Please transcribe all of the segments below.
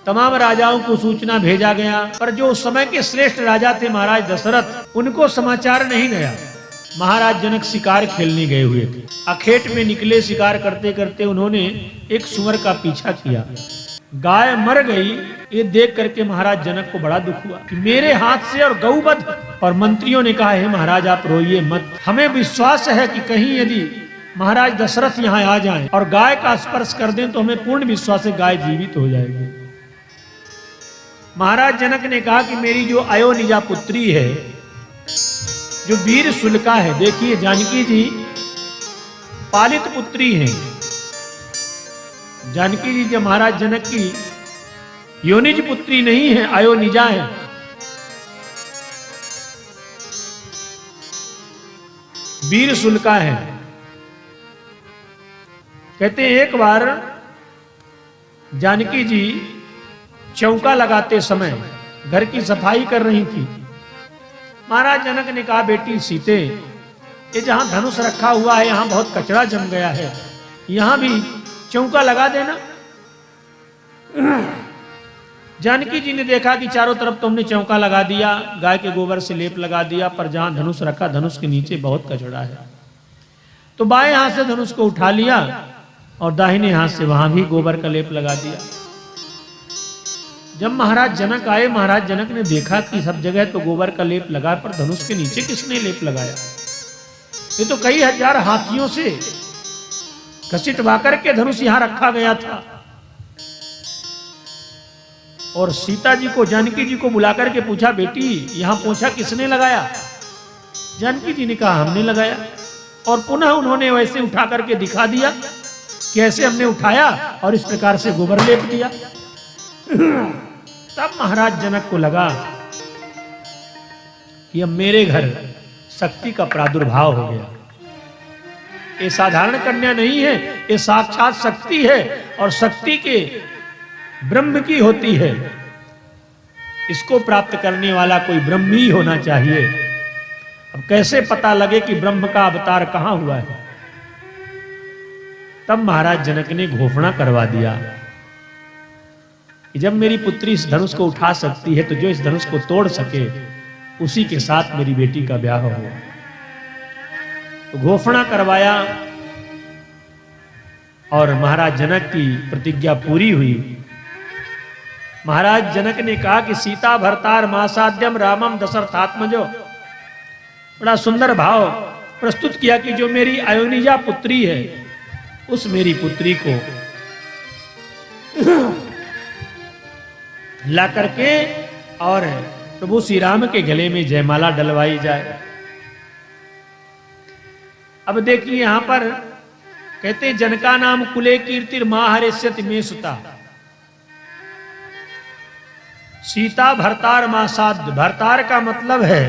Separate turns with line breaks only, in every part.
तमाम राजाओं को सूचना भेजा गया, पर जो उस समय के श्रेष्ठ राजा थे महाराज दशरथ, उनको समाचार नहीं गया। महाराज जनक शिकार खेलने गए हुए थे, अखेट में निकले। शिकार करते करते उन्होंने एक सुअर का पीछा किया, गाय मर गई। ये देख करके महाराज जनक को बड़ा दुख हुआ कि मेरे हाथ से और गौवध। और मंत्रियों ने कहा, हे महाराज आप रोइए मत, हमें विश्वास है कि कहीं यदि महाराज दशरथ यहाँ आ जाएं और गाय का स्पर्श कर दें तो हमें पूर्ण विश्वास है गाय जीवित हो जाएगी। महाराज जनक ने कहा कि मेरी जो अयोनिजा पुत्री है, जो वीर शुल्का है, देखिए जानकी जी पालित पुत्री हैं। जानकी जी जो महाराज जनक की योनिज पुत्री नहीं है, अयोनिजा है। वीर शुल्का है। कहते हैं एक बार जानकी जी चौका लगाते समय घर की सफाई कर रही थी। महाराज जनक ने कहा, बेटी सीते, ये जहां धनुष रखा हुआ है यहां बहुत कचरा जम गया है, यहां भी चौका लगा देना। जानकी जी ने देखा कि चारों तरफ तुमने चौका लगा दिया, गाय के गोबर से लेप लगा दिया, पर जहां धनुष रखा धनुष के नीचे बहुत कचरा है। तो बाएं हाथ से धनुष को उठा लिया और दाहिने हाथ से वहां भी गोबर का लेप लगा दिया। जब महाराज जनक आए, महाराज जनक ने देखा कि सब जगह तो गोबर का लेप लगा, पर धनुष के नीचे किसने लेप लगाया? ये तो कई हजार हाथियों से घसीटवा करके धनुष यहां रखा गया था। और सीता जी को, जानकी जी को बुलाकर के पूछा, बेटी यहां पोछा किसने लगाया? जानकी जी ने कहा, हमने लगाया। और पुनः उन्होंने वैसे उठा करके दिखा दिया कि ऐसे हमने उठाया और इस प्रकार से गोबर लेप दिया। तब महाराज जनक को लगा कि अब मेरे घर शक्ति का प्रादुर्भाव हो गया। ये साधारण कन्या नहीं है, ये साक्षात शक्ति है और शक्ति के ब्रह्म की होती है। इसको प्राप्त करने वाला कोई ब्रह्म ही होना चाहिए। अब कैसे पता लगे कि ब्रह्म का अवतार कहां हुआ है? तब महाराज जनक ने घोषणा करवा दिया कि जब मेरी पुत्री इस धनुष को उठा सकती है तो जो इस धनुष को तोड़ सके उसी के साथ मेरी बेटी का ब्याह हो। तो घोषणा करवाया और महाराज जनक की प्रतिज्ञा पूरी हुई। महाराज जनक ने कहा कि सीता भर्तार मासाद्यम रामम दशरथात्मजो। बड़ा सुंदर भाव प्रस्तुत किया कि जो मेरी अयोनिजा पुत्री है उस मेरी पुत्री को ला करके और प्रभु श्री राम के गले में जयमाला डलवाई जाए। अब देखिए यहां पर कहते जनका नाम कुले कीर्तिर माहरिष्यति में सुता। सीता भर्तार मासाद्य। भर्तार का मतलब है,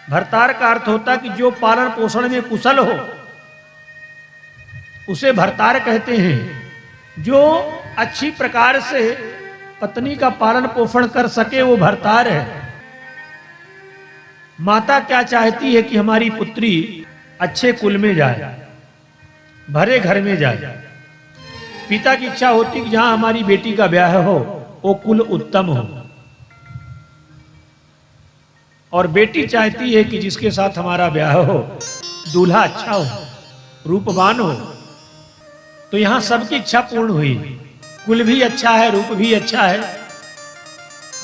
भर्तार का अर्थ होता कि जो पालन पोषण में कुशल हो उसे भर्तार कहते हैं। जो अच्छी प्रकार से पत्नी का पालन पोषण कर सके वो भर्तार है। माता क्या चाहती है कि हमारी पुत्री अच्छे कुल में जाए, भरे घर में जाए। पिता की इच्छा होती कि जहां हमारी बेटी का ब्याह हो वो कुल उत्तम हो, और बेटी चाहती है कि जिसके साथ हमारा ब्याह हो दूल्हा अच्छा हो, रूपवान हो। तो यहां सबकी इच्छा पूर्ण हुई। कुल भी अच्छा है, रूप भी अच्छा है,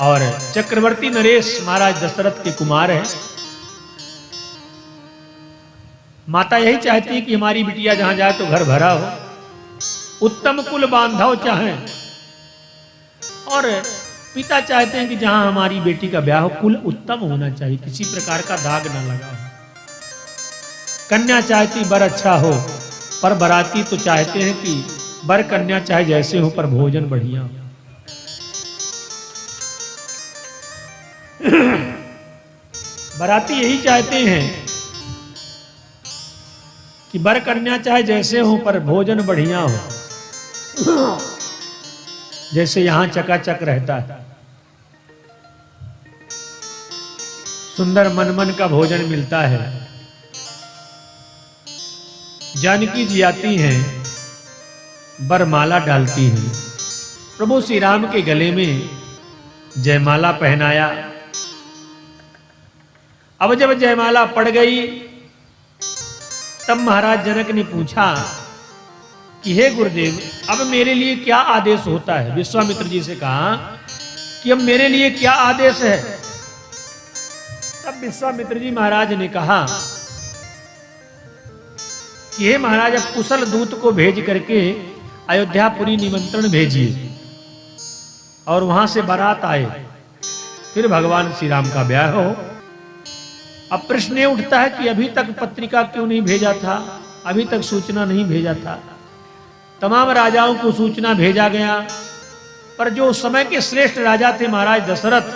और चक्रवर्ती नरेश महाराज दशरथ के कुमार हैं। माता यही चाहती है कि हमारी बिटिया जहां जाए तो घर भरा हो, उत्तम कुल बांधव चाहें, और पिता चाहते हैं कि जहां हमारी बेटी का ब्याह हो कुल उत्तम होना चाहिए, किसी प्रकार का दाग ना लगा हो। कन्या चाहती बर अच्छा हो, पर बराती तो चाहते हैं कि बर कन्या चाहे जैसे हो पर भोजन बढ़िया हो। बराती यही चाहते हैं कि बर कन्या चाहे जैसे हो पर भोजन बढ़िया हो, जैसे यहां चकाचक रहता है, सुंदर मन का भोजन मिलता है। जानकी जी आती हैं, बरमाला डालती हैं, प्रभु श्री राम के गले में जयमाला पहनाया। अब जब जयमाला पड़ गई तब महाराज जनक ने पूछा कि हे गुरुदेव, अब मेरे लिए क्या आदेश होता है। विश्वामित्र जी से कहा कि अब मेरे लिए क्या आदेश है। तब विश्वामित्र जी महाराज ने कहा कि हे महाराज, अब कुशल दूत को भेज करके अयोध्यापुरी निमंत्रण भेजिए और वहां से बारात आए, फिर भगवान श्री राम का ब्याह हो। अब प्रश्न ये उठता है कि अभी तक पत्रिका क्यों नहीं भेजा था, अभी तक सूचना नहीं भेजा था। तमाम राजाओं को सूचना भेजा गया, पर जो उस समय के श्रेष्ठ राजा थे महाराज दशरथ,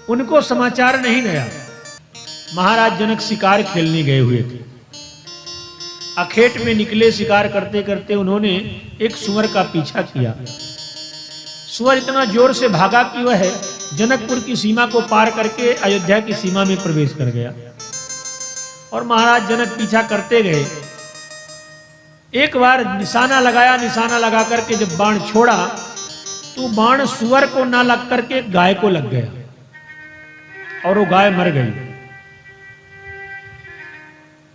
उनको समाचार नहीं गया। महाराज जनक शिकार खेलने गए हुए थे। अखेट में निकले, शिकार करते करते उन्होंने एक सुअर का पीछा किया। सुअर इतना जोर से भागा कि वह जनकपुर की सीमा को पार करके अयोध्या की सीमा में प्रवेश कर गया। और महाराज जनक पीछा करते गए। एक बार निशाना लगाया, निशाना लगा करके जब बाण छोड़ा तो बाण सुअर को ना लग करके गाय को लग गया और वो गाय मर गई।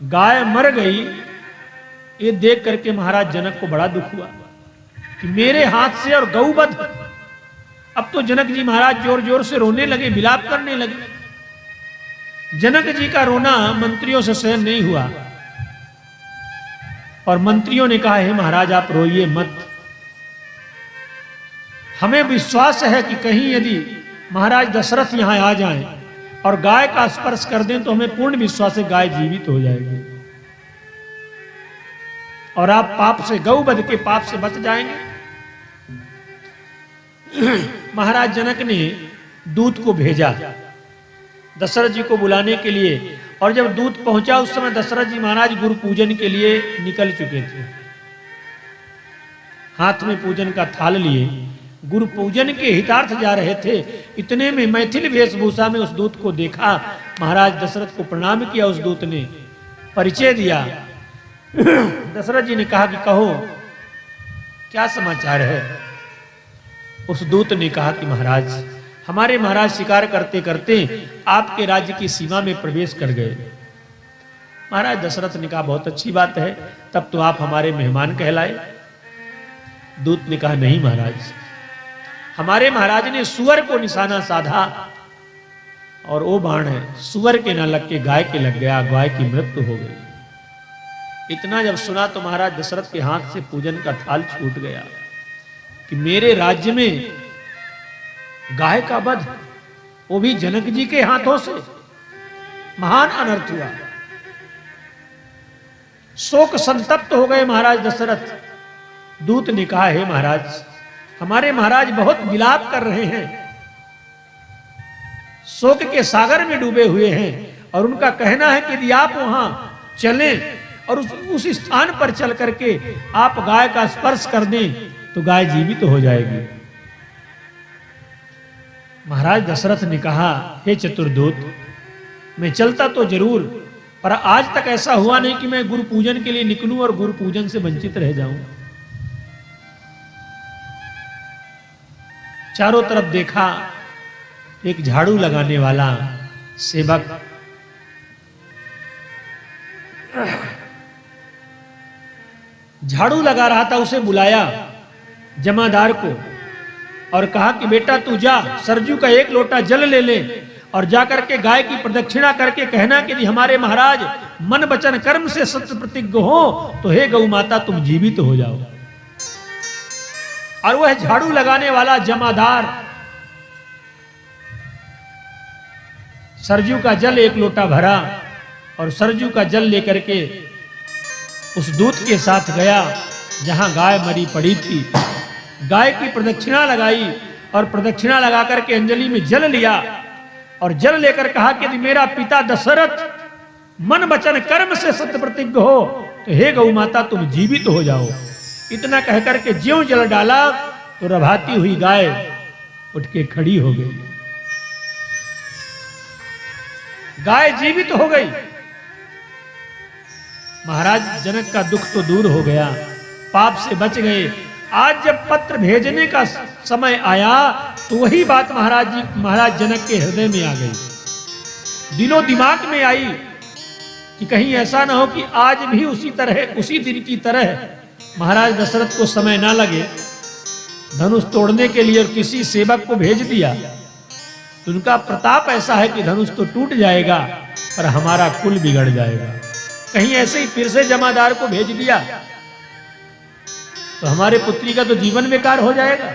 गाय मर गई, ये देख करके महाराज जनक को बड़ा दुख हुआ कि मेरे हाथ से और गौवध। अब तो जनक जी महाराज जोर जोर से रोने लगे, विलाप करने लगे। जनक जी का रोना मंत्रियों से सहन नहीं हुआ और मंत्रियों ने कहा, हे महाराज आप रोइए मत, हमें विश्वास है कि कहीं यदि महाराज दशरथ यहां आ जाएं और गाय का स्पर्श कर दें तो हमें पूर्ण विश्वास है गाय जीवित हो जाएगी और आप पाप से, गौवध के पाप से बच जाएंगे। महाराज जनक ने दूत को भेजा दशरथ जी को बुलाने के लिए, और जब दूत पहुंचा उस समय दशरथ जी महाराज गुरु पूजन के लिए निकल चुके थे। हाथ में पूजन का थाल लिए गुरु पूजन के हितार्थ जा रहे थे। इतने में मैथिल वेशभूषा में उस दूत को देखा। महाराज दशरथ को प्रणाम किया। उस दूत ने परिचय दिया। दशरथ जी ने कहा कि कहो क्या समाचार है। उस दूत ने कहा कि महाराज, हमारे महाराज शिकार करते करते आपके राज्य की सीमा में प्रवेश कर गए। महाराज दशरथ ने कहा बहुत अच्छी बात है, तब तो आप हमारे मेहमान कहलाए। दूत ने कहा नहीं महाराज, हमारे महाराज ने सुअर को निशाना साधा और वो बाण है सुअर के न लग के गाय के लग गया, गाय की मृत्यु हो गई। इतना जब सुना तो महाराज दशरथ के हाथ से पूजन का थाल छूट गया कि मेरे राज्य में गाय का वध, वो भी जनक जी के हाथों से, महान अनर्थ हुआ। शोक संतप्त हो गए महाराज दशरथ। दूत ने कहा हे महाराज, हमारे महाराज बहुत विलाप कर रहे हैं, शोक के सागर में डूबे हुए हैं और उनका कहना है कि यदि आप वहां चलें और उस स्थान पर चल करके आप गाय का स्पर्श कर दें तो गाय जीवित हो जाएगी। महाराज दशरथ ने कहा हे चतुर्दूत, मैं चलता तो जरूर, पर आज तक ऐसा हुआ नहीं कि मैं गुरु पूजन के लिए निकलूं और गुरु पूजन से वंचित रह जाऊं। चारों तरफ देखा, एक झाड़ू लगाने वाला सेवक झाड़ू लगा रहा था। उसे बुलाया जमादार को और कहा कि बेटा तू जा, सरजू का एक लोटा जल ले ले और जाकर के गाय की प्रदक्षिणा करके कहना कि यदि हमारे महाराज मन वचन कर्म से सत्य प्रतिज्ञ हो तो हे गौ माता तुम जीवित हो जाओ। और वह झाड़ू लगाने वाला जमादार सरजू का जल एक लोटा भरा और सरजू का जल लेकर के उस दूत के साथ गया जहां गाय मरी पड़ी थी। गाय की प्रदक्षिणा लगाई और प्रदक्षिणा लगा करके अंजलि में जल लिया और जल लेकर कहा कि यदि मेरा पिता दशरथ मन वचन कर्म से सत्य प्रतिज्ञ हो तो हे गौ माता तुम जीवित हो जाओ। इतना कहकर के ज्यों जल डाला तो रभाती हुई गाय उठ के खड़ी हो गई। गाय जीवित हो गई। महाराज जनक का दुख तो दूर हो गया, पाप से बच गए। आज जब पत्र भेजने का समय आया तो वही बात महाराज जनक के हृदय में आ गई, दिलो दिमाग में आई कि कहीं ऐसा ना हो कि आज भी उसी दिन की तरह महाराज दशरथ को समय ना लगे, धनुष तोड़ने के लिए और किसी सेवक को भेज दिया तो उनका प्रताप ऐसा है कि धनुष तो टूट जाएगा पर हमारा कुल बिगड़ जाएगा। कहीं ऐसे ही फिर से जमादार को भेज दिया तो हमारे पुत्री का तो जीवन बेकार हो जाएगा।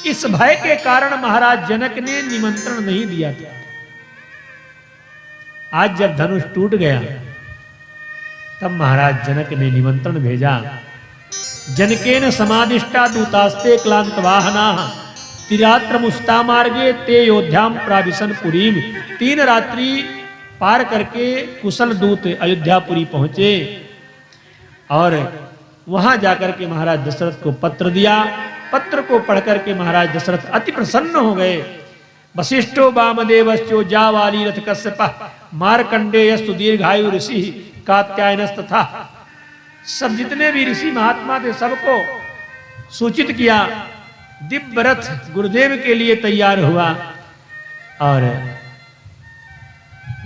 इस भय के कारण महाराज जनक ने निमंत्रण नहीं दिया था। आज जब धनुष टूट गया तब महाराज जनक ने निमंत्रण भेजा। जनकेन समादिष्टा दूतास्ते क्लांत वाहना तिरात्र मुस्ता मार्गे ते योध्याम प्राविशन पुरीम। 3 रात्रि पार करके कुशल दूत अयोध्यापुरी पहुंचे और वहां जाकर के महाराज दशरथ को पत्र दिया। पत्र को पढ़कर के महाराज दशरथ अति प्रसन्न हो गए। वशिष्ठो वामदेवश्चो जावाली रथ कश्यप मार्कंडेयस्तु दीर्घायु ऋषि कात्यायनस्तथा। सब जितने भी ऋषि महात्मा थे सबको सूचित किया। दिव्य रथ गुरुदेव के लिए तैयार हुआ और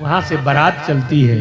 वहां से बारात चलती है।